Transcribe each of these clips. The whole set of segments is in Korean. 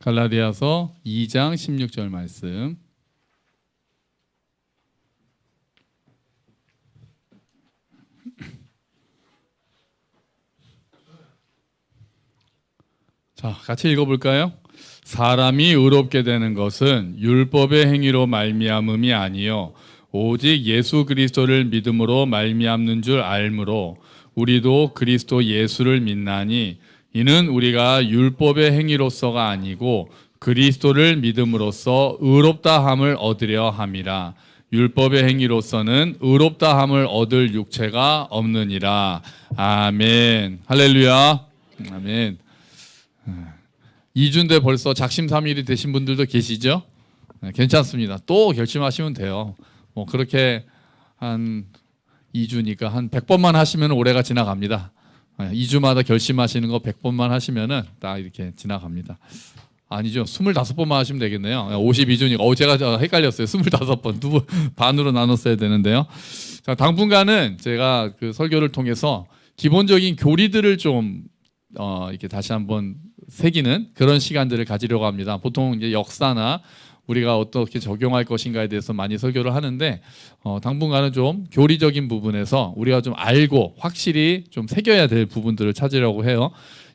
갈라디아서 2장 16절 말씀. 자, 같이 읽어볼까요? 사람이 의롭게 되는 것은 율법의 행위로 말미암음이 아니요 오직 예수 그리스도를 믿음으로 말미암는 줄 알므로 우리도 그리스도 예수를 믿나니 이는 우리가 율법의 행위로서가 아니고 그리스도를 믿음으로써 의롭다함을 얻으려 함이라. 율법의 행위로서는 의롭다함을 얻을 육체가 없느니라. 아멘. 할렐루야. 아멘. 2주인데 벌써 작심삼일이 되신 분들도 계시죠? 괜찮습니다. 또 결심하시면 돼요. 뭐 그렇게 한 2주니까 한 100번만 하시면 올해가 지나갑니다. 2주마다 결심하시는 거 100번만 하시면은 딱 이렇게 지나갑니다. 아니죠. 25번만 하시면 되겠네요. 52주니까. 제가 헷갈렸어요. 25번. 두 번 반으로 나눴어야 되는데요. 자, 당분간은 제가 그 설교를 통해서 기본적인 교리들을 좀 이렇게 다시 한번 새기는 그런 시간들을 가지려고 합니다. 보통 이제 역사나 우리가 어떻게 적용할 것인가에 대해서 많이 설교를 하는데 당분간은 좀 교리적인 부분에서 우리가 좀 알고 확실히 좀 새겨야 될 부분들을 찾으려고 해요.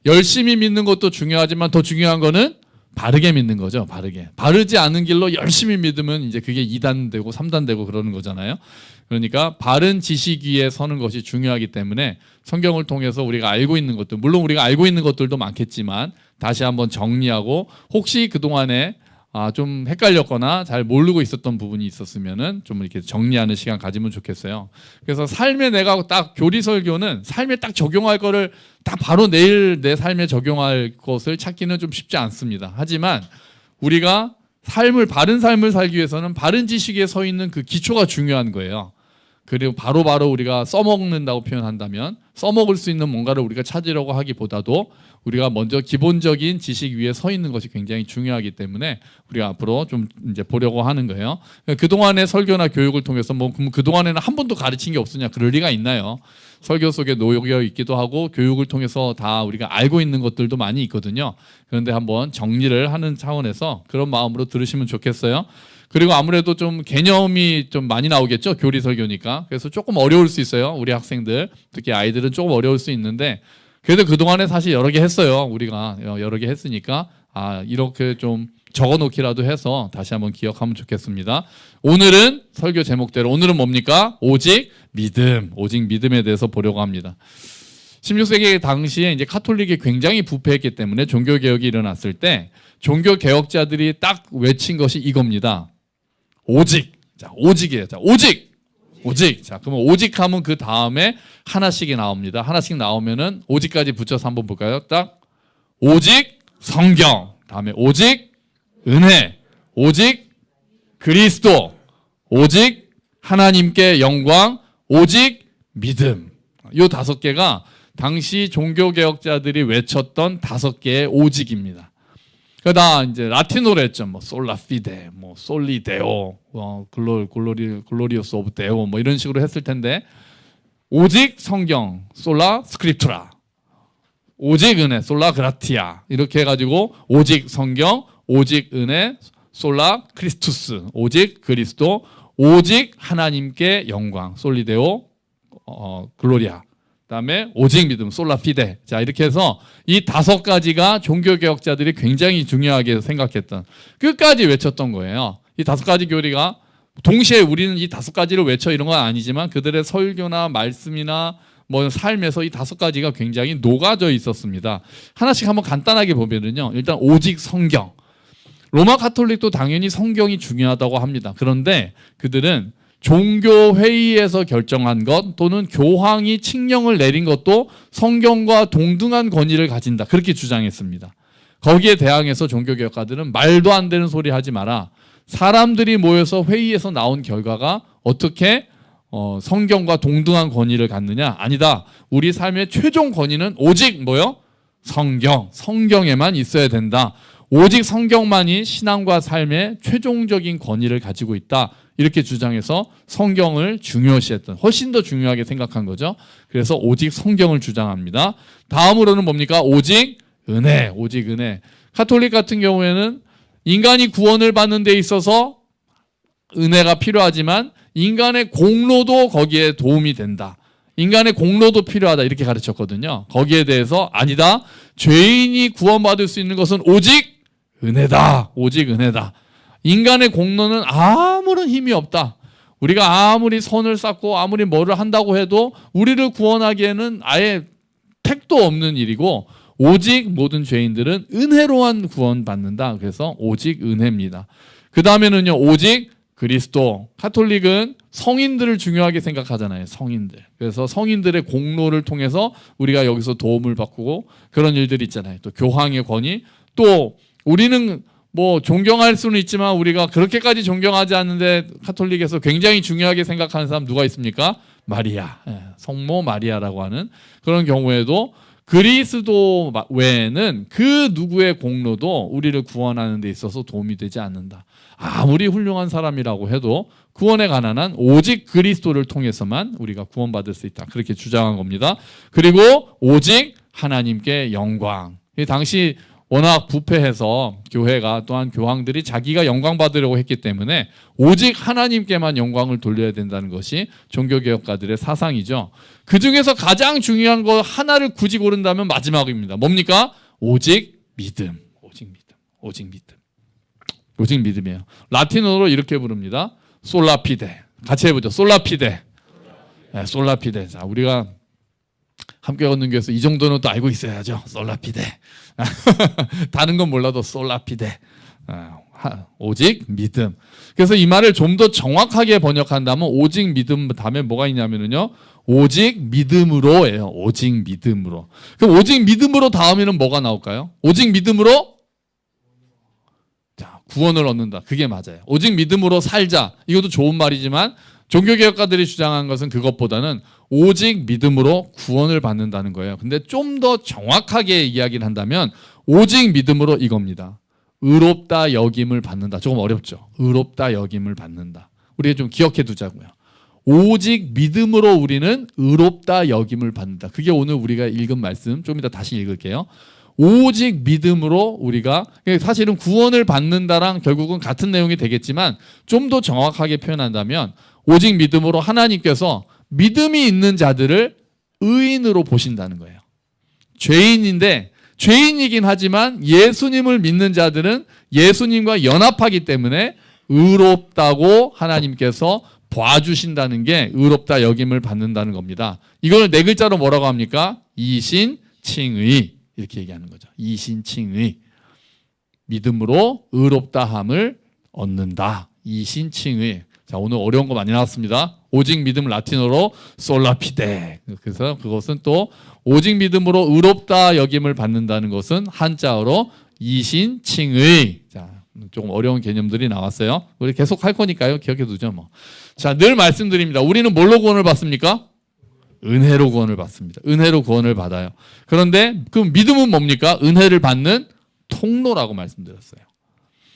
열심히 믿는 것도 중요하지만 더 중요한 거는 바르게 믿는 거죠. 바르지 않은 길로 열심히 믿으면 이제 그게 2단 되고 3단 되고 그러는 거잖아요. 그러니까 바른 지식 위에 서는 것이 중요하기 때문에 성경을 통해서 우리가 알고 있는 것들, 물론 우리가 알고 있는 것들도 많겠지만 다시 한번 정리하고 혹시 그동안에 좀 헷갈렸거나 잘 모르고 있었던 부분이 있었으면은 좀 이렇게 정리하는 시간 가지면 좋겠어요. 그래서 삶에 내가 딱 교리 설교는 삶에 딱 적용할 거를 딱 바로 내일 내 삶에 적용할 것을 찾기는 좀 쉽지 않습니다. 하지만 우리가 바른 삶을 살기 위해서는 바른 지식에 서 있는 그 기초가 중요한 거예요. 그리고 바로 우리가 써먹는다고 표현한다면 써먹을 수 있는 뭔가를 우리가 찾으려고 하기보다도 우리가 먼저 기본적인 지식 위에 서 있는 것이 굉장히 중요하기 때문에 우리가 앞으로 좀 이제 보려고 하는 거예요. 그동안의 설교나 교육을 통해서 뭐 그동안에는 한 번도 가르친 게 없으냐 그럴 리가 있나요? 설교 속에 놓여 있기도 하고 교육을 통해서 다 우리가 알고 있는 것들도 많이 있거든요. 그런데 한번 정리를 하는 차원에서 그런 마음으로 들으시면 좋겠어요. 그리고 아무래도 좀 개념이 좀 많이 나오겠죠. 교리 설교니까. 그래서 조금 어려울 수 있어요. 우리 학생들, 특히 아이들은 조금 어려울 수 있는데 그래도 그동안에 사실 여러 개 했어요. 우리가 여러 개 했으니까 이렇게 좀 적어놓기라도 해서 다시 한번 기억하면 좋겠습니다. 오늘은 설교 제목대로 오늘은 뭡니까? 오직 믿음에 대해서 보려고 합니다. 16세기 당시에 이제 카톨릭이 굉장히 부패했기 때문에 종교개혁이 일어났을 때 종교개혁자들이 딱 외친 것이 이겁니다. 오직. 자, 오직이에요. 자, 오직. 자, 그러면 오직 하면 그 다음에 하나씩이 나옵니다. 하나씩 나오면은 오직까지 붙여서 한번 볼까요? 딱 오직 성경. 다음에 오직 은혜. 오직 그리스도. 오직 하나님께 영광. 오직 믿음. 이 5개가 당시 종교개혁자들이 외쳤던 5개의 오직입니다. 나 이제 라틴어로 했죠. 뭐 솔라 피데, 뭐 솔리 데오, 글로리오스 오브 데오, 뭐 이런 식으로 했을 텐데 오직 성경, 솔라 스크립투라, 오직 은혜, 솔라 그라티아 이렇게 해가지고 오직 성경, 오직 은혜, 솔라 크리스투스, 오직 그리스도, 오직 하나님께 영광, 솔리데오, 글로리아. 그다음에 오직 믿음, 솔라 피데. 자, 이렇게 해서 이 5가지가 종교개혁자들이 굉장히 중요하게 생각했던 끝까지 외쳤던 거예요. 이 5가지 교리가 동시에 우리는 이 5가지를 외쳐 이런 건 아니지만 그들의 설교나 말씀이나 뭐 삶에서 이 5가지가 굉장히 녹아져 있었습니다. 하나씩 한번 간단하게 보면은요. 일단 오직 성경. 로마 카톨릭도 당연히 성경이 중요하다고 합니다. 그런데 그들은 종교회의에서 결정한 것 또는 교황이 칙령을 내린 것도 성경과 동등한 권위를 가진다. 그렇게 주장했습니다. 거기에 대항해서 종교개혁가들은 말도 안 되는 소리 하지 마라. 사람들이 모여서 회의에서 나온 결과가 어떻게 성경과 동등한 권위를 갖느냐? 아니다. 우리 삶의 최종 권위는 오직 뭐요? 성경에만 있어야 된다. 오직 성경만이 신앙과 삶의 최종적인 권위를 가지고 있다. 이렇게 주장해서 성경을 중요시했던, 훨씬 더 중요하게 생각한 거죠. 그래서 오직 성경을 주장합니다. 다음으로는 뭡니까? 오직 은혜. 가톨릭 같은 경우에는 인간이 구원을 받는 데 있어서 은혜가 필요하지만 인간의 공로도 거기에 도움이 된다. 인간의 공로도 필요하다. 이렇게 가르쳤거든요. 거기에 대해서 아니다. 죄인이 구원받을 수 있는 것은 오직 은혜다. 오직 은혜다. 인간의 공로는 아무런 힘이 없다. 우리가 아무리 선을 쌓고 아무리 뭐를 한다고 해도 우리를 구원하기에는 아예 택도 없는 일이고 오직 모든 죄인들은 은혜로만 구원받는다. 그래서 오직 은혜입니다. 그 다음에는요. 오직 그리스도. 가톨릭은 성인들을 중요하게 생각하잖아요. 성인들. 그래서 성인들의 공로를 통해서 우리가 여기서 도움을 받고 그런 일들이 있잖아요. 또 교황의 권위. 또 우리는 뭐 존경할 수는 있지만 우리가 그렇게까지 존경하지 않는데 가톨릭에서 굉장히 중요하게 생각하는 사람 누가 있습니까? 마리아. 성모 마리아라고 하는 그런 경우에도 그리스도 외에는 그 누구의 공로도 우리를 구원하는 데 있어서 도움이 되지 않는다. 아무리 훌륭한 사람이라고 해도 구원에 관한 한 오직 그리스도를 통해서만 우리가 구원받을 수 있다. 그렇게 주장한 겁니다. 그리고 오직 하나님께 영광. 당시 워낙 부패해서 교회가 또한 교황들이 자기가 영광 받으려고 했기 때문에 오직 하나님께만 영광을 돌려야 된다는 것이 종교개혁가들의 사상이죠. 그 중에서 가장 중요한 거 하나를 굳이 고른다면 마지막입니다. 뭡니까? 오직 믿음. 오직 믿음. 오직 믿음. 오직 믿음이에요. 라틴어로 이렇게 부릅니다. 솔라피데. 같이 해보죠. 솔라피데. 네, 솔라피데. 자, 우리가 함께 걷는 교회에서 이 정도는 또 알고 있어야죠. 솔라피데. 다른 건 몰라도 솔라피데. 오직 믿음. 그래서 이 말을 좀 더 정확하게 번역한다면 오직 믿음 다음에 뭐가 있냐면요. 오직 믿음으로예요. 오직 믿음으로. 그럼 오직 믿음으로 다음에는 뭐가 나올까요? 오직 믿음으로 자, 구원을 얻는다. 그게 맞아요. 오직 믿음으로 살자. 이것도 좋은 말이지만 종교개혁가들이 주장한 것은 그것보다는 오직 믿음으로 구원을 받는다는 거예요. 근데 좀 더 정확하게 이야기를 한다면 오직 믿음으로 이겁니다. 의롭다 여김을 받는다. 조금 어렵죠. 의롭다 여김을 받는다. 우리가 좀 기억해 두자고요. 오직 믿음으로 우리는 의롭다 여김을 받는다. 그게 오늘 우리가 읽은 말씀. 좀 이따 다시 읽을게요. 오직 믿음으로 우리가 사실은 구원을 받는다랑 결국은 같은 내용이 되겠지만 좀 더 정확하게 표현한다면 오직 믿음으로 하나님께서 믿음이 있는 자들을 의인으로 보신다는 거예요. 죄인인데 죄인이긴 하지만 예수님을 믿는 자들은 예수님과 연합하기 때문에 의롭다고 하나님께서 봐주신다는 게 의롭다 여김을 받는다는 겁니다. 이걸 네 글자로 뭐라고 합니까? 이신칭의. 이렇게 얘기하는 거죠. 이신칭의. 믿음으로 의롭다함을 얻는다. 이신칭의. 자, 오늘 어려운 거 많이 나왔습니다. 오직 믿음 라틴어로 솔라피데. 그래서 그것은 또 오직 믿음으로 의롭다 여김을 받는다는 것은 한자어로 이신칭의. 자, 조금 어려운 개념들이 나왔어요. 우리 계속 할 거니까요. 기억해 두죠, 뭐. 자, 늘 말씀드립니다. 우리는 뭘로 구원을 받습니까? 은혜로 구원을 받습니다. 은혜로 구원을 받아요. 그런데 그 믿음은 뭡니까? 은혜를 받는 통로라고 말씀드렸어요.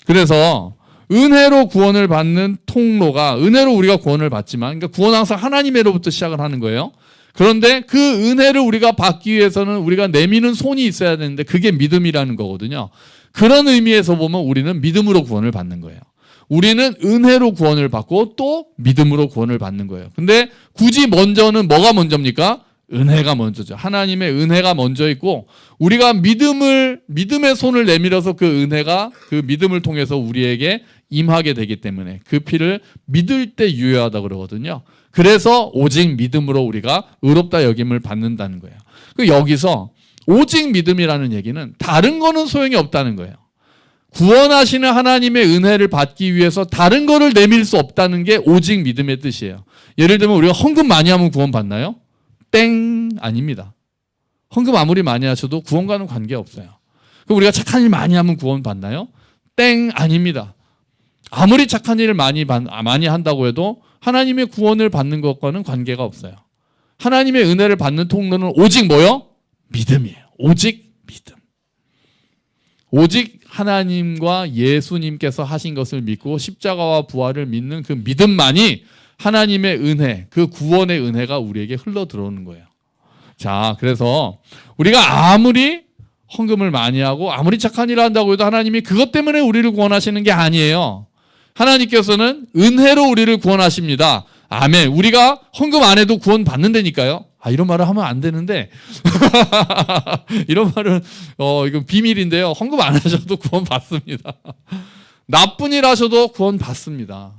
그래서 은혜로 구원을 받는 통로가 은혜로 우리가 구원을 받지만 그러니까 구원은 항상 하나님으로부터 시작을 하는 거예요. 그런데 그 은혜를 우리가 받기 위해서는 우리가 내미는 손이 있어야 되는데 그게 믿음이라는 거거든요. 그런 의미에서 보면 우리는 믿음으로 구원을 받는 거예요. 우리는 은혜로 구원을 받고 또 믿음으로 구원을 받는 거예요. 근데 굳이 먼저는 뭐가 먼저입니까? 은혜가 먼저죠. 하나님의 은혜가 먼저 있고 우리가 믿음의 손을 내밀어서 그 은혜가 그 믿음을 통해서 우리에게 임하게 되기 때문에 그 피를 믿을 때 유효하다고 그러거든요. 그래서 오직 믿음으로 우리가 의롭다 여김을 받는다는 거예요. 여기서 오직 믿음이라는 얘기는 다른 거는 소용이 없다는 거예요. 구원하시는 하나님의 은혜를 받기 위해서 다른 거를 내밀 수 없다는 게 오직 믿음의 뜻이에요. 예를 들면 우리가 헌금 많이 하면 구원 받나요? 땡, 아닙니다. 헌금 아무리 많이 하셔도 구원과는 관계없어요. 그럼 우리가 착한 일 많이 하면 구원 받나요? 땡, 아닙니다. 아무리 착한 일을 많이 한다고 해도 하나님의 구원을 받는 것과는 관계가 없어요. 하나님의 은혜를 받는 통로는 오직 뭐요? 믿음이에요. 오직 믿음. 오직 하나님과 예수님께서 하신 것을 믿고 십자가와 부활을 믿는 그 믿음만이 하나님의 은혜, 그 구원의 은혜가 우리에게 흘러 들어오는 거예요. 자, 그래서 우리가 아무리 헌금을 많이 하고 아무리 착한 일을 한다고 해도 하나님이 그것 때문에 우리를 구원하시는 게 아니에요. 하나님께서는 은혜로 우리를 구원하십니다. 아멘. 우리가 헌금 안 해도 구원 받는다니까요. 이런 말을 하면 안 되는데 이런 말은 이건 비밀인데요. 헌금 안 하셔도 구원 받습니다. 나쁜 일 하셔도 구원 받습니다.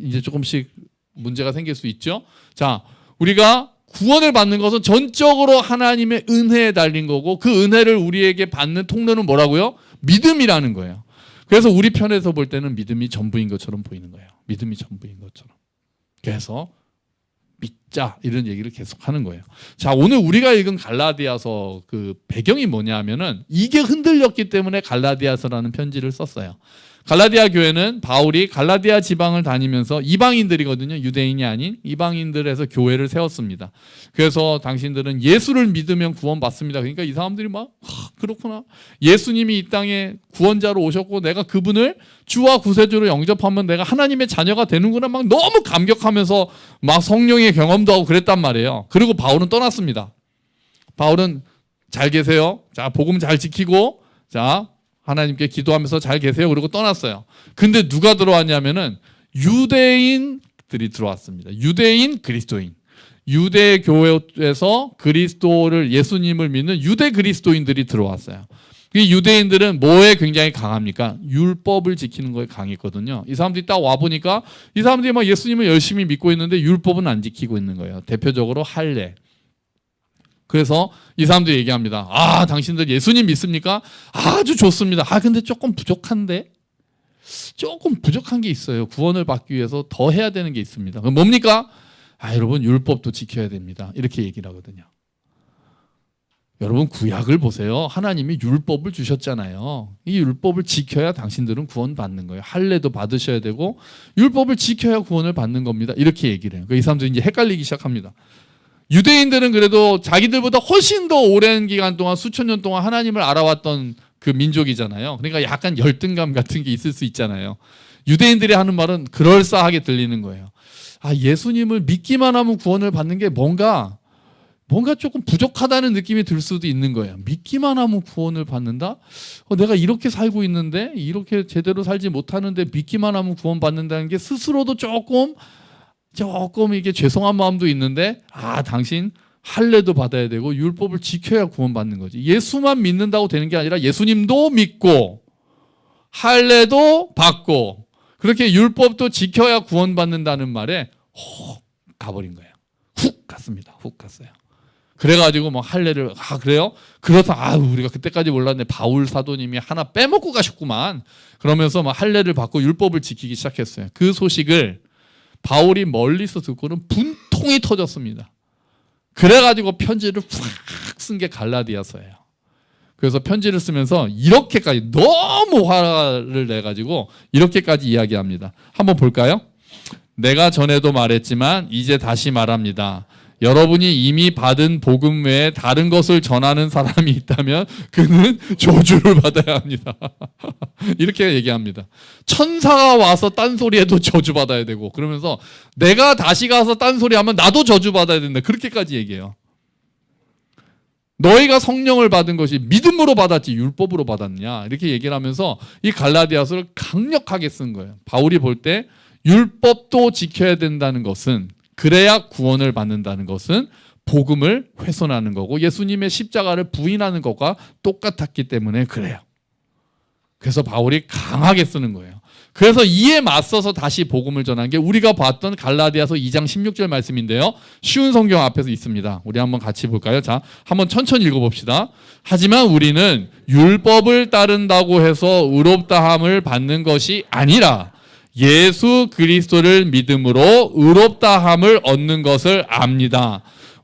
이제 조금씩 문제가 생길 수 있죠. 자, 우리가 구원을 받는 것은 전적으로 하나님의 은혜에 달린 거고 그 은혜를 우리에게 받는 통로는 뭐라고요? 믿음이라는 거예요. 그래서 우리 편에서 볼 때는 믿음이 전부인 것처럼 보이는 거예요. 믿음이 전부인 것처럼. 그래서 믿자 이런 얘기를 계속 하는 거예요. 자, 오늘 우리가 읽은 갈라디아서 그 배경이 뭐냐 하면은 이게 흔들렸기 때문에 갈라디아서라는 편지를 썼어요. 갈라디아 교회는 바울이 갈라디아 지방을 다니면서 이방인들이거든요. 유대인이 아닌 이방인들에서 교회를 세웠습니다. 그래서 당신들은 예수를 믿으면 구원받습니다. 그러니까 이 사람들이 막 그렇구나. 예수님이 이 땅에 구원자로 오셨고 내가 그분을 주와 구세주로 영접하면 내가 하나님의 자녀가 되는구나. 막 너무 감격하면서 막 성령의 경험도 하고 그랬단 말이에요. 그리고 바울은 떠났습니다. 바울은 잘 계세요. 자, 복음 잘 지키고 자, 하나님께 기도하면서 잘 계세요. 그리고 떠났어요. 근데 누가 들어왔냐면은 유대인들이 들어왔습니다. 유대인, 그리스도인. 유대 교회에서 그리스도를 예수님을 믿는 유대 그리스도인들이 들어왔어요. 이 유대인들은 뭐에 굉장히 강합니까? 율법을 지키는 거에 강했거든요. 이 사람들이 딱 와보니까 이 사람들이 막 예수님을 열심히 믿고 있는데 율법은 안 지키고 있는 거예요. 대표적으로 할례. 그래서 이 사람들이 얘기합니다. 당신들 예수님 믿습니까? 아주 좋습니다. 근데 조금 부족한데? 조금 부족한 게 있어요. 구원을 받기 위해서 더 해야 되는 게 있습니다. 그럼 뭡니까? 여러분 율법도 지켜야 됩니다. 이렇게 얘기를 하거든요. 여러분 구약을 보세요. 하나님이 율법을 주셨잖아요. 이 율법을 지켜야 당신들은 구원 받는 거예요. 할례도 받으셔야 되고 율법을 지켜야 구원을 받는 겁니다. 이렇게 얘기를 해요. 이 사람들이 이제 헷갈리기 시작합니다. 유대인들은 그래도 자기들보다 훨씬 더 오랜 기간 동안 수천 년 동안 하나님을 알아왔던 그 민족이잖아요. 그러니까 약간 열등감 같은 게 있을 수 있잖아요. 유대인들이 하는 말은 그럴싸하게 들리는 거예요. 예수님을 믿기만 하면 구원을 받는 게 뭔가 조금 부족하다는 느낌이 들 수도 있는 거예요. 믿기만 하면 구원을 받는다? 내가 이렇게 살고 있는데 이렇게 제대로 살지 못하는데 믿기만 하면 구원 받는다는 게 스스로도 조금 이게 죄송한 마음도 있는데 당신 할례도 받아야 되고 율법을 지켜야 구원받는 거지. 예수만 믿는다고 되는 게 아니라 예수님도 믿고 할례도 받고 그렇게 율법도 지켜야 구원받는다는 말에 가버린 거예요. 훅 갔습니다. 훅 갔어요. 그래가지고 막 할례를 그래요? 그렇다. 우리가 그때까지 몰랐네. 바울 사도님이 하나 빼먹고 가셨구만. 그러면서 막 할례를 받고 율법을 지키기 시작했어요. 그 소식을 바울이 멀리서 듣고는 분통이 터졌습니다. 그래가지고 편지를 팍 쓴 게 갈라디아서예요. 그래서 편지를 쓰면서 이렇게까지 너무 화를 내가지고 이렇게까지 이야기합니다. 한번 볼까요? 내가 전에도 말했지만 이제 다시 말합니다. 여러분이 이미 받은 복음 외에 다른 것을 전하는 사람이 있다면 그는 저주를 받아야 합니다. 이렇게 얘기합니다. 천사가 와서 딴소리해도 저주받아야 되고 그러면서 내가 다시 가서 딴소리하면 나도 저주받아야 된다. 그렇게까지 얘기해요. 너희가 성령을 받은 것이 믿음으로 받았지 율법으로 받았냐 이렇게 얘기를 하면서 이 갈라디아서를 강력하게 쓴 거예요. 바울이 볼 때 율법도 지켜야 된다는 것은 그래야 구원을 받는다는 것은 복음을 훼손하는 거고 예수님의 십자가를 부인하는 것과 똑같았기 때문에 그래요. 그래서 바울이 강하게 쓰는 거예요. 그래서 이에 맞서서 다시 복음을 전한 게 우리가 봤던 갈라디아서 2장 16절 말씀인데요. 쉬운 성경 앞에서 있습니다. 우리 한번 같이 볼까요? 자, 한번 천천히 읽어봅시다. 하지만 우리는 율법을 따른다고 해서 의롭다함을 받는 것이 아니라 예수 그리스도를 믿음으로 의롭다함을 얻는 것을 압니다.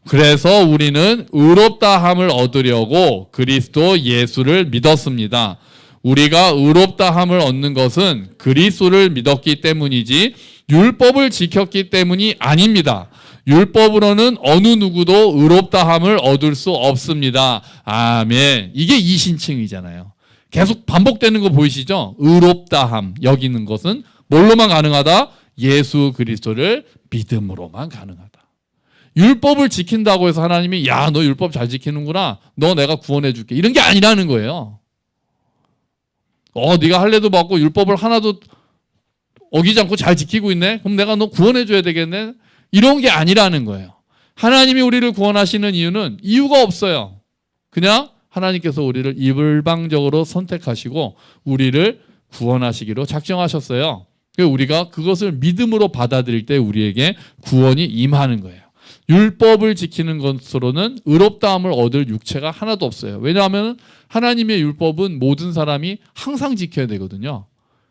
그래서 우리는 의롭다함을 얻으려고 그리스도 예수를 믿었습니다. 우리가 의롭다함을 얻는 것은 그리스도를 믿었기 때문이지 율법을 지켰기 때문이 아닙니다. 율법으로는 어느 누구도 의롭다함을 얻을 수 없습니다. 아멘. 이게 이신칭이잖아요. 계속 반복되는 거 보이시죠? 의롭다함 여기는 것은 뭘로만 가능하다? 예수 그리스도를 믿음으로만 가능하다. 율법을 지킨다고 해서 하나님이 야, 너 율법 잘 지키는구나. 너 내가 구원해 줄게. 이런 게 아니라는 거예요. 네가 할례도 받고 율법을 하나도 어기지 않고 잘 지키고 있네. 그럼 내가 너 구원해 줘야 되겠네. 이런 게 아니라는 거예요. 하나님이 우리를 구원하시는 이유는 이유가 없어요. 그냥 하나님께서 우리를 일방적으로 선택하시고 우리를 구원하시기로 작정하셨어요. 우리가 그것을 믿음으로 받아들일 때 우리에게 구원이 임하는 거예요. 율법을 지키는 것으로는 의롭다함을 얻을 육체가 하나도 없어요. 왜냐하면 하나님의 율법은 모든 사람이 항상 지켜야 되거든요.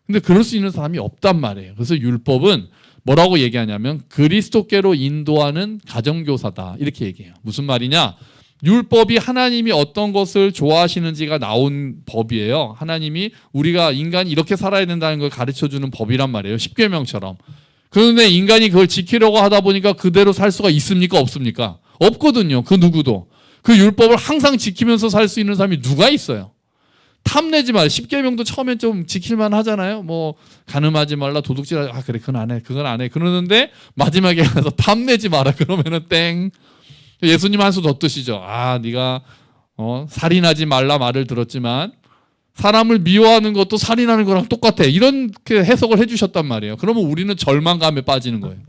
근데 그럴 수 있는 사람이 없단 말이에요. 그래서 율법은 뭐라고 얘기하냐면 그리스도께로 인도하는 가정교사다. 이렇게 얘기해요. 무슨 말이냐? 율법이 하나님이 어떤 것을 좋아하시는지가 나온 법이에요. 하나님이 우리가 인간이 이렇게 살아야 된다는 걸 가르쳐주는 법이란 말이에요. 십계명처럼. 그런데 인간이 그걸 지키려고 하다 보니까 그대로 살 수가 있습니까? 없습니까? 없거든요. 그 누구도. 그 율법을 항상 지키면서 살 수 있는 사람이 누가 있어요? 탐내지 말. 십계명도 처음엔 좀 지킬만 하잖아요. 뭐 간음하지 말라, 도둑질하지. 그래, 그건 안 해. 그건 안 해. 그러는데 마지막에 가서 탐내지 마라. 그러면은 땡. 예수님 한 수 더 뜨시죠. 네가 살인하지 말라 말을 들었지만 사람을 미워하는 것도 살인하는 거랑 똑같아. 이렇게 해석을 해주셨단 말이에요. 그러면 우리는 절망감에 빠지는 거예요.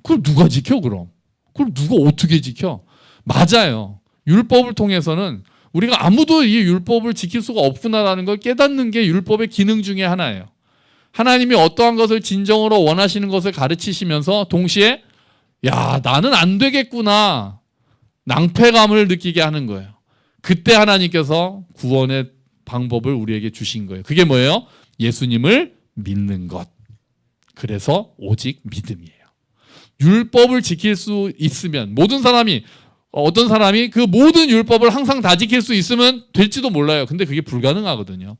그걸 누가 지켜 그럼? 그걸 누가 어떻게 지켜? 맞아요. 율법을 통해서는 우리가 아무도 이 율법을 지킬 수가 없구나라는 걸 깨닫는 게 율법의 기능 중에 하나예요. 하나님이 어떠한 것을 진정으로 원하시는 것을 가르치시면서 동시에 야, 나는 안 되겠구나. 낭패감을 느끼게 하는 거예요. 그때 하나님께서 구원의 방법을 우리에게 주신 거예요. 그게 뭐예요? 예수님을 믿는 것. 그래서 오직 믿음이에요. 율법을 지킬 수 있으면 모든 사람이 어떤 사람이 그 모든 율법을 항상 다 지킬 수 있으면 될지도 몰라요. 근데 그게 불가능하거든요.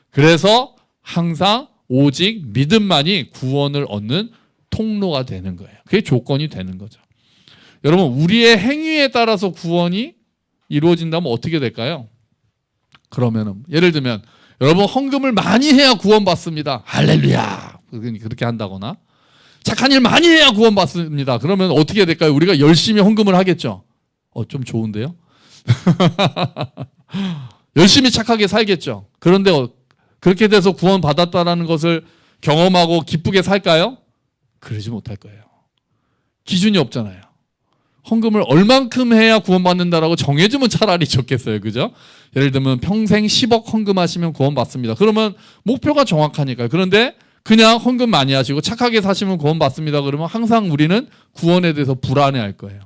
그래서 항상 오직 믿음만이 구원을 얻는 통로가 되는 거예요. 그게 조건이 되는 거죠. 여러분, 우리의 행위에 따라서 구원이 이루어진다면 어떻게 될까요? 그러면은 예를 들면 여러분 헌금을 많이 해야 구원받습니다. 할렐루야. 그렇게 한다거나 착한 일 많이 해야 구원받습니다. 그러면 어떻게 될까요? 우리가 열심히 헌금을 하겠죠. 좀 좋은데요? 열심히 착하게 살겠죠. 그런데 그렇게 돼서 구원받았다라는 것을 경험하고 기쁘게 살까요? 그러지 못할 거예요. 기준이 없잖아요. 헌금을 얼만큼 해야 구원받는다라고 정해주면 차라리 좋겠어요. 그죠? 예를 들면 평생 10억 헌금하시면 구원받습니다. 그러면 목표가 정확하니까요. 그런데 그냥 헌금 많이 하시고 착하게 사시면 구원받습니다. 그러면 항상 우리는 구원에 대해서 불안해할 거예요.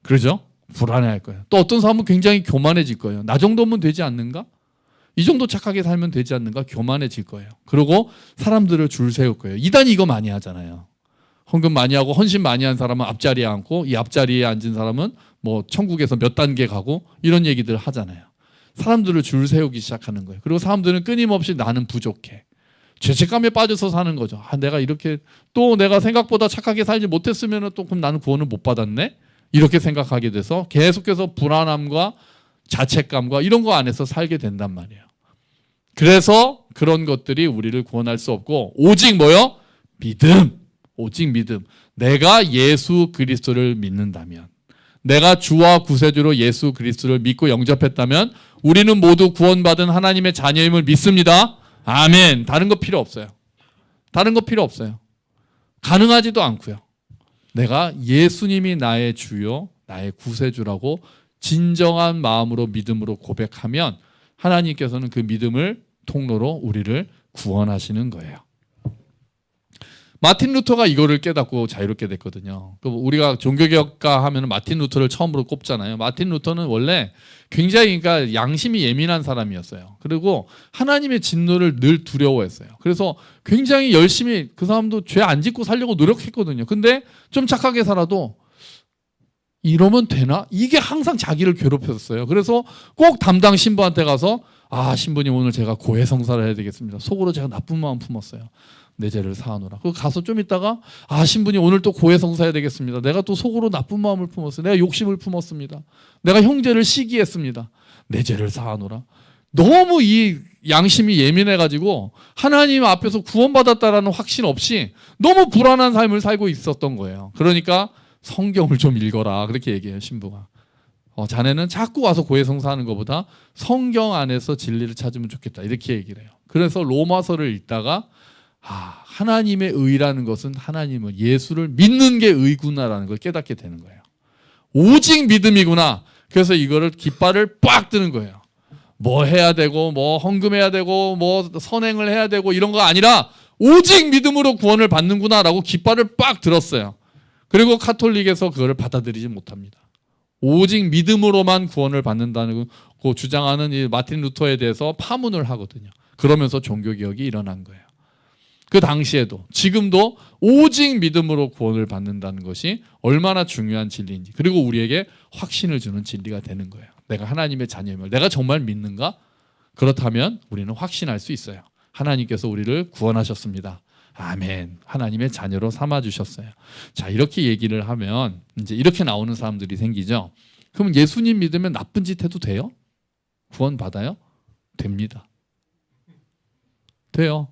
그러죠? 불안해할 거예요. 또 어떤 사람은 굉장히 교만해질 거예요. 나 정도면 되지 않는가? 이 정도 착하게 살면 되지 않는가? 교만해질 거예요. 그리고 사람들을 줄 세울 거예요. 이단이 이거 많이 하잖아요. 헌금 많이 하고 헌신 많이 한 사람은 앞자리에 앉고 이 앞자리에 앉은 사람은 뭐 천국에서 몇 단계 가고 이런 얘기들 하잖아요. 사람들을 줄 세우기 시작하는 거예요. 그리고 사람들은 끊임없이 나는 부족해. 죄책감에 빠져서 사는 거죠. 내가 이렇게 또 내가 생각보다 착하게 살지 못했으면 또 그럼 나는 구원을 못 받았네? 이렇게 생각하게 돼서 계속해서 불안함과 자책감과 이런 거 안에서 살게 된단 말이에요. 그래서 그런 것들이 우리를 구원할 수 없고 오직 뭐요? 믿음. 오직 믿음. 내가 예수 그리스도를 믿는다면, 내가 주와 구세주로 예수 그리스도를 믿고 영접했다면 우리는 모두 구원받은 하나님의 자녀임을 믿습니다. 아멘. 다른 거 필요 없어요. 다른 거 필요 없어요. 가능하지도 않고요. 내가 예수님이 나의 주요, 나의 구세주라고 진정한 마음으로 믿음으로 고백하면 하나님께서는 그 믿음을 통로로 우리를 구원하시는 거예요. 마틴 루터가 이거를 깨닫고 자유롭게 됐거든요. 우리가 종교개혁가 하면 마틴 루터를 처음으로 꼽잖아요. 마틴 루터는 원래 굉장히 그러니까 양심이 예민한 사람이었어요. 그리고 하나님의 진노를 늘 두려워했어요. 그래서 굉장히 열심히 그 사람도 죄 안 짓고 살려고 노력했거든요. 근데 좀 착하게 살아도 이러면 되나? 이게 항상 자기를 괴롭혔어요. 그래서 꼭 담당 신부한테 가서 신부님 오늘 제가 고해성사를 해야 되겠습니다. 속으로 제가 나쁜 마음 품었어요. 내 죄를 사하노라. 그리고 가서 좀 있다가 신부님 오늘 또 고해성사해야 되겠습니다. 내가 또 속으로 나쁜 마음을 품었어요. 내가 욕심을 품었습니다. 내가 형제를 시기했습니다. 내 죄를 사하노라. 너무 이 양심이 예민해가지고 하나님 앞에서 구원받았다라는 확신 없이 너무 불안한 삶을 살고 있었던 거예요. 그러니까 성경을 좀 읽어라. 그렇게 얘기해요, 신부가. 자네는 자꾸 와서 고해성사하는 것보다 성경 안에서 진리를 찾으면 좋겠다. 이렇게 얘기를 해요. 그래서 로마서를 읽다가 하나님의 의라는 것은 하나님을, 예수를 믿는 게 의구나라는 걸 깨닫게 되는 거예요. 오직 믿음이구나. 그래서 이거를 깃발을 빡 뜨는 거예요. 뭐 해야 되고 뭐 헌금해야 되고 뭐 선행을 해야 되고 이런 거 아니라 오직 믿음으로 구원을 받는구나라고 깃발을 빡 들었어요. 그리고 카톨릭에서 그거를 받아들이지 못합니다. 오직 믿음으로만 구원을 받는다는 거 주장하는 이 마틴 루터에 대해서 파문을 하거든요. 그러면서 종교개혁이 일어난 거예요. 그 당시에도 지금도 오직 믿음으로 구원을 받는다는 것이 얼마나 중요한 진리인지, 그리고 우리에게 확신을 주는 진리가 되는 거예요. 내가 하나님의 자녀임을 내가 정말 믿는가? 그렇다면 우리는 확신할 수 있어요. 하나님께서 우리를 구원하셨습니다. 아멘. 하나님의 자녀로 삼아주셨어요. 자, 이렇게 얘기를 하면 이제 이렇게 나오는 사람들이 생기죠. 그럼 예수님 믿으면 나쁜 짓 해도 돼요? 구원 받아요? 됩니다. 돼요.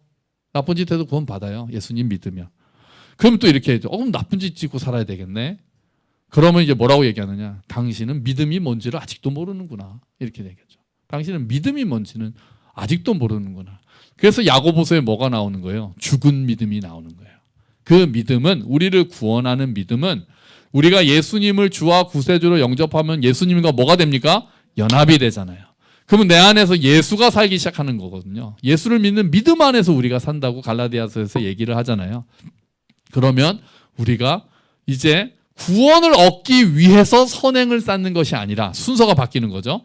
나쁜 짓 해도 구원 받아요. 예수님 믿으면. 그럼 또 이렇게 해죠. 그럼 나쁜 짓 짓고 살아야 되겠네. 그러면 이제 뭐라고 얘기하느냐? 당신은 믿음이 뭔지를 아직도 모르는구나. 이렇게 얘기하죠. 당신은 믿음이 뭔지는 아직도 모르는구나. 그래서 야고보서에 뭐가 나오는 거예요? 죽은 믿음이 나오는 거예요. 그 믿음은, 우리를 구원하는 믿음은, 우리가 예수님을 주와 구세주로 영접하면 예수님과 뭐가 됩니까? 연합이 되잖아요. 그러면 내 안에서 예수가 살기 시작하는 거거든요. 예수를 믿는 믿음 안에서 우리가 산다고 갈라디아서에서 얘기를 하잖아요. 그러면 우리가 이제 구원을 얻기 위해서 선행을 쌓는 것이 아니라, 순서가 바뀌는 거죠.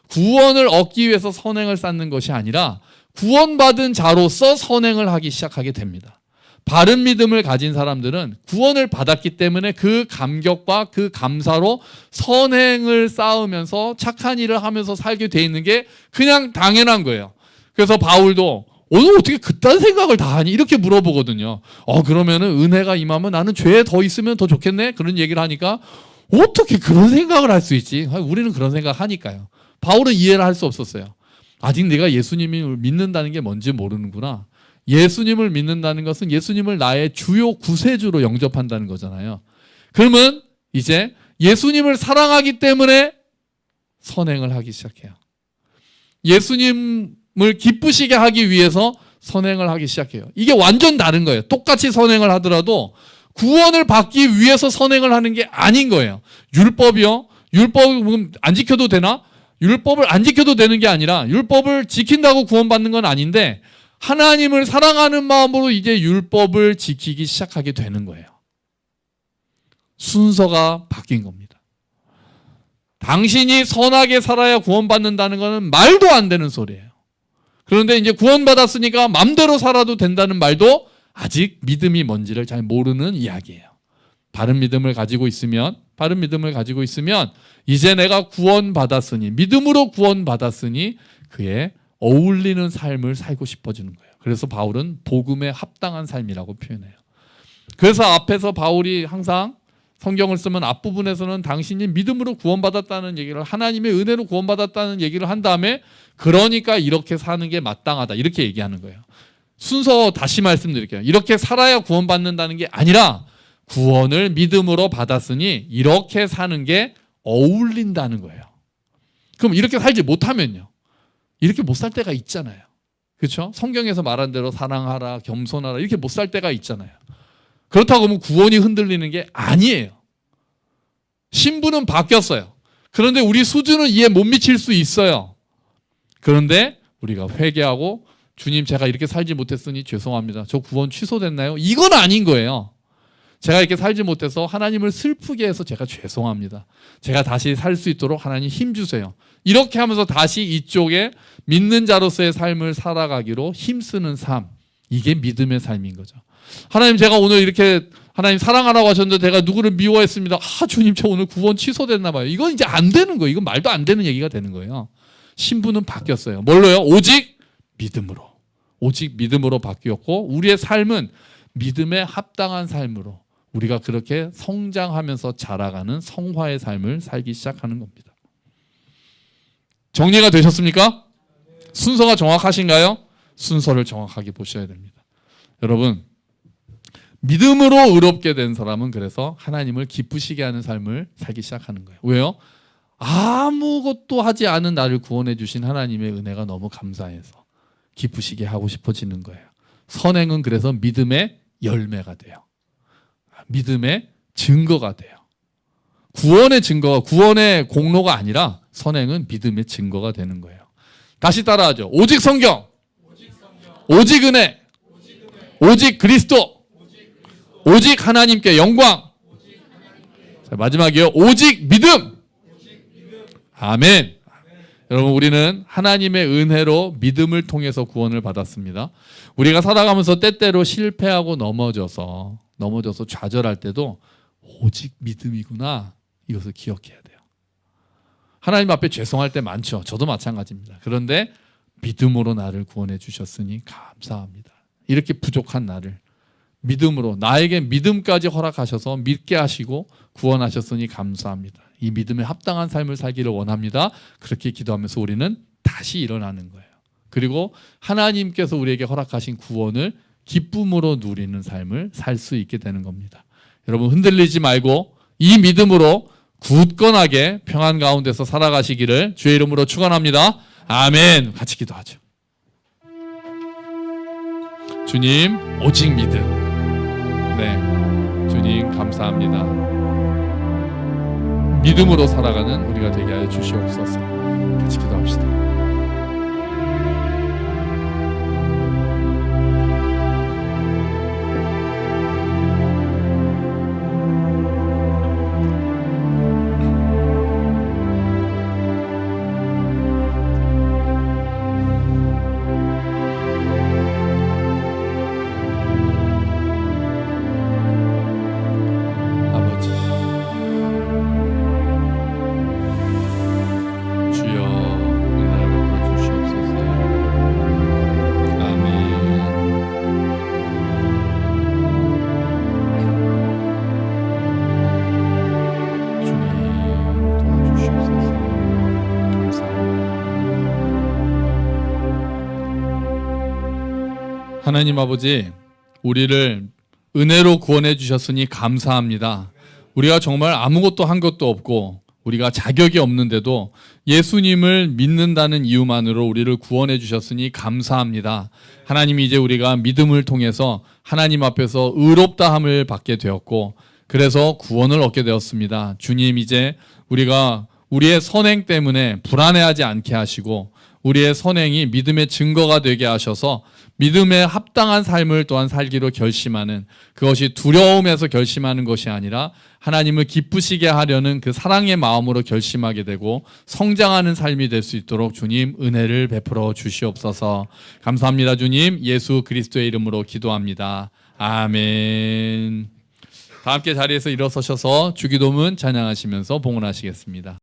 구원을 얻기 위해서 선행을 쌓는 것이 아니라 구원받은 자로서 선행을 하기 시작하게 됩니다. 바른 믿음을 가진 사람들은 구원을 받았기 때문에 그 감격과 그 감사로 선행을 쌓으면서 착한 일을 하면서 살게 돼 있는 게 그냥 당연한 거예요. 그래서 바울도 오늘 어떻게 그딴 생각을 다 하니? 이렇게 물어보거든요. 그러면은 은혜가 임하면 나는 죄에 더 있으면 더 좋겠네? 그런 얘기를 하니까 어떻게 그런 생각을 할 수 있지? 우리는 그런 생각 하니까요. 바울은 이해를 할 수 없었어요. 아직 내가 예수님을 믿는다는 게 뭔지 모르는구나. 예수님을 믿는다는 것은 예수님을 나의 주요 구세주로 영접한다는 거잖아요. 그러면 이제 예수님을 사랑하기 때문에 선행을 하기 시작해요. 예수님을 기쁘시게 하기 위해서 선행을 하기 시작해요. 이게 완전 다른 거예요. 똑같이 선행을 하더라도 구원을 받기 위해서 선행을 하는 게 아닌 거예요. 율법이요? 율법은 안 지켜도 되나? 율법을 안 지켜도 되는 게 아니라, 율법을 지킨다고 구원받는 건 아닌데 하나님을 사랑하는 마음으로 이제 율법을 지키기 시작하게 되는 거예요. 순서가 바뀐 겁니다. 당신이 선하게 살아야 구원받는다는 것은 말도 안 되는 소리예요. 그런데 이제 구원받았으니까 마음대로 살아도 된다는 말도 아직 믿음이 뭔지를 잘 모르는 이야기예요. 바른 믿음을 가지고 있으면 이제 내가 구원받았으니, 믿음으로 구원받았으니 그의 어울리는 삶을 살고 싶어지는 거예요. 그래서 바울은 복음에 합당한 삶이라고 표현해요. 그래서 앞에서 바울이 항상 성경을 쓰면 앞부분에서는 당신이 믿음으로 구원받았다는 얘기를, 하나님의 은혜로 구원받았다는 얘기를 한 다음에 그러니까 이렇게 사는 게 마땅하다 이렇게 얘기하는 거예요. 순서 다시 말씀드릴게요. 이렇게 살아야 구원받는다는 게 아니라 구원을 믿음으로 받았으니 이렇게 사는 게 어울린다는 거예요. 그럼 이렇게 살지 못하면요, 이렇게 못 살 때가 있잖아요. 그렇죠? 성경에서 말한 대로 사랑하라, 겸손하라 이렇게 못 살 때가 있잖아요. 그렇다고 하면 구원이 흔들리는 게 아니에요. 신분은 바뀌었어요. 그런데 우리 수준은 이해 못 미칠 수 있어요. 그런데 우리가 회개하고, 주님 제가 이렇게 살지 못했으니 죄송합니다. 저 구원 취소됐나요? 이건 아닌 거예요. 제가 이렇게 살지 못해서 하나님을 슬프게 해서 제가 죄송합니다. 제가 다시 살 수 있도록 하나님 힘주세요. 이렇게 하면서 다시 이쪽에 믿는 자로서의 삶을 살아가기로 힘쓰는 삶, 이게 믿음의 삶인 거죠. 하나님 제가 오늘 이렇게 하나님 사랑하라고 하셨는데 제가 누구를 미워했습니다. 주님 저 오늘 구원 취소됐나 봐요. 이건 이제 안 되는 거예요. 이건 말도 안 되는 얘기가 되는 거예요. 신분은 바뀌었어요. 뭘로요? 오직 믿음으로. 오직 믿음으로 바뀌었고, 우리의 삶은 믿음에 합당한 삶으로 우리가 그렇게 성장하면서 자라가는 성화의 삶을 살기 시작하는 겁니다. 정리가 되셨습니까? 순서가 정확하신가요? 순서를 정확하게 보셔야 됩니다. 여러분, 믿음으로 의롭게 된 사람은 그래서 하나님을 기쁘시게 하는 삶을 살기 시작하는 거예요. 왜요? 아무것도 하지 않은 나를 구원해 주신 하나님의 은혜가 너무 감사해서 기쁘시게 하고 싶어지는 거예요. 선행은 그래서 믿음의 열매가 돼요. 믿음의 증거가 돼요. 구원의 증거가 구원의 공로가 아니라 선행은 믿음의 증거가 되는 거예요. 다시 따라하죠. 오직 성경, 오직 은혜, 오직 그리스도, 오직 하나님께 영광. 자, 마지막이요. 오직 믿음. 아멘. 여러분, 우리는 하나님의 은혜로 믿음을 통해서 구원을 받았습니다. 우리가 살아가면서 때때로 실패하고 넘어져서 좌절할 때도 오직 믿음이구나, 이것을 기억해야 돼요. 하나님 앞에 죄송할 때 많죠. 저도 마찬가지입니다. 그런데 믿음으로 나를 구원해 주셨으니 감사합니다. 이렇게 부족한 나를 믿음으로, 나에게 믿음까지 허락하셔서 믿게 하시고 구원하셨으니 감사합니다. 이 믿음에 합당한 삶을 살기를 원합니다. 그렇게 기도하면서 우리는 다시 일어나는 거예요. 그리고 하나님께서 우리에게 허락하신 구원을 기쁨으로 누리는 삶을 살 수 있게 되는 겁니다. 여러분, 흔들리지 말고 이 믿음으로 굳건하게 평안 가운데서 살아가시기를 주의 이름으로 축원합니다. 아멘. 같이 기도하죠. 주님, 오직 믿음. 네, 주님 감사합니다. 믿음으로 살아가는 우리가 되게 하여 주시옵소서. 같이 기도합시다. 하나님 아버지, 우리를 은혜로 구원해 주셨으니 감사합니다. 우리가 정말 아무것도 한 것도 없고 우리가 자격이 없는데도 예수님을 믿는다는 이유만으로 우리를 구원해 주셨으니 감사합니다. 하나님, 이제 우리가 믿음을 통해서 하나님 앞에서 의롭다함을 받게 되었고 그래서 구원을 얻게 되었습니다. 주님, 이제 우리가 우리의 선행 때문에 불안해하지 않게 하시고 우리의 선행이 믿음의 증거가 되게 하셔서 믿음에 합당한 삶을 또한 살기로 결심하는, 그것이 두려움에서 결심하는 것이 아니라 하나님을 기쁘시게 하려는 그 사랑의 마음으로 결심하게 되고 성장하는 삶이 될 수 있도록 주님 은혜를 베풀어 주시옵소서. 감사합니다. 주님, 예수 그리스도의 이름으로 기도합니다. 아멘. 다 함께 자리에서 일어서셔서 주기도문 찬양하시면서 봉헌하시겠습니다.